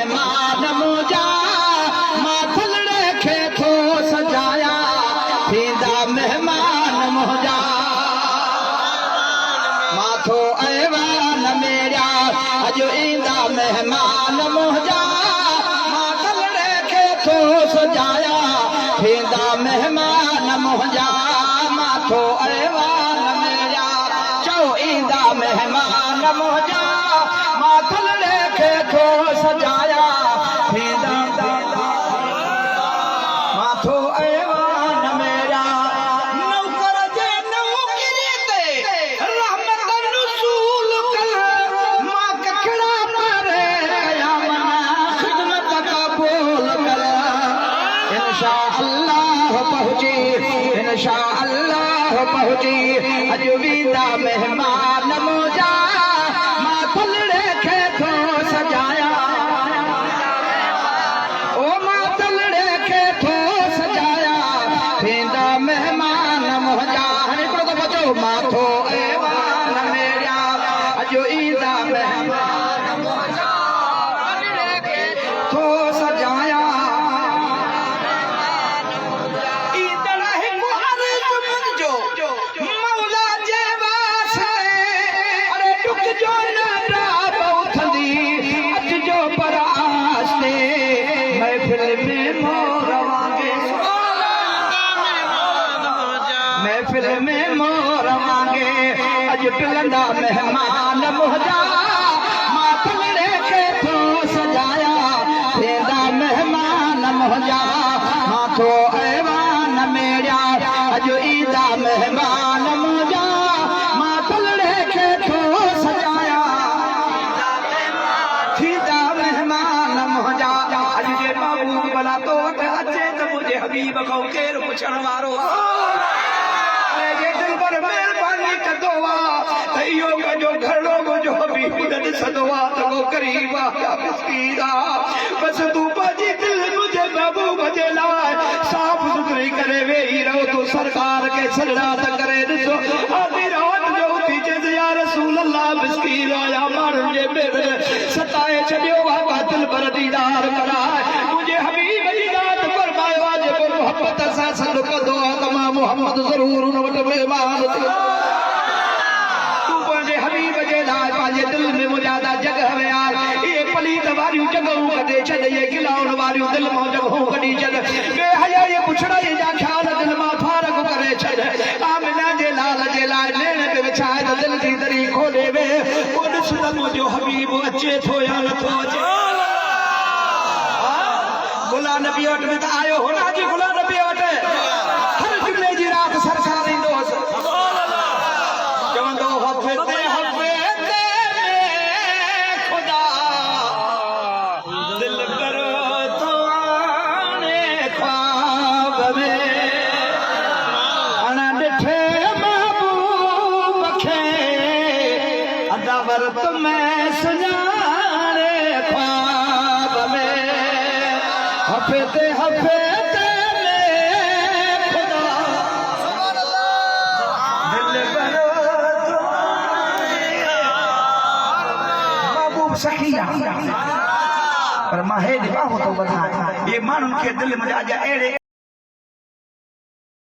मेहमान मुझा माथलड़े खे थो सजाया थींदा मेहमान मुझा माथो ऐवान मेरा अज ईंदा मेहमान मुझा माथलड़े खे थो सजाया थींदा मेहमान मुझा माथो ऐवान मेरा चो ईंदा मेहमान मुझा माथलड़े खे थो सजाया थींदा माथो ऐवान मेरा नौकर जे नौकरी ते रहमत रसूल कल मां कखड़ा मारे कयामत खिदमत कबूल कर इंशाअल्लाह पहुंची इंशाअल्लाह पहुंची अज वींदा मेहमान मुझा माथलड़े खे थो सजाया ओ माथलड़े खे थो सजाया थींदा मेहमान मुझा हाणे हिकिड़ो दफ़ो चओ माथो ऐवान मेरा अज ईंदा मेहमान मुझा थो सजाया ईंदड़ हिकु अर्ज़ मुंहिंजो मौला जे वास्ते अरे ॾुकजो न राब उथंदी अचिजो पर आस्ते महफ़िल में मोर वांगे महफ़िल में मोर वांगे अज पिलंदा मेहमान मुझा माथलड़े खे थो सजाया थींदा मेहमान मुझा माथो ऐवान मेरा अज ईंदा मेहमान मुझा माथलड़े खे थो सजाया थींदा मेहमान मुझा अज जे बाबू भला तो वटि अचे त मुंहिंजे हबीब खां केरु पुछण वारो जे दिल पर महिरबानी कंदो आहे त इहो कजो घरड़ो मुंहिंजो हबीब न ॾिसंदो आहे त को ग़रीब आहे या मिस्कीन आहे बसि तूं पंहिंजी दिलि मुंहिंजे महबूब जे लाइ साफ़ सुथरी करे वेही रहो तूं सरकार खे सजड़ा त करे ॾिसो आधी रात जो उथी चइसि या रसूल अल्लाह मिस्कीन आया माण्हुनि जे पेर सताए छॾियो आहे दिलि पर दीदार कराए मुंहिंजे हबीब जी ॻाल्हि फरमायो आहे जेको मोहबत सां सॾु कंदो आहे त मां मोहम्मद ज़रूर उन वटि महिमान थियो तूं पंहिंजे हबीब जे लाइ पंहिंजे दिलि में मुजादा जॻह वियार इहे पलीत वारियूं जॻहूं कढे छॾ इहे गिलाउनि वारियूं दिलि मां जॻहूं कढी छॾ बेहया जे पुछड़ाई जा ख़्याल दिलि मां फारग करे छॾ आमिना जे लाल जे लाइ नेण ते विछाए त दिलि जी दरी खोले वे पोइ ॾिस त मुंहिंजो हबीब अचे थो या नथो अचे गुलाम नबी वटि में त आयो हो न अॼु गुलाम नबी वटि हर जुमे जी राति सरसार ईंदो हुअसि चवंदो हफ़्ते खुदा दिल पर तो आने ख्वाब में अण ॾिठे महबूब खे अदावत में सुञाणे ख्वाब में हफ़्ते पर मां हे निभाउ थो ॿुधायां ये माण्हुनि खे दिलि में अॼु अहिड़े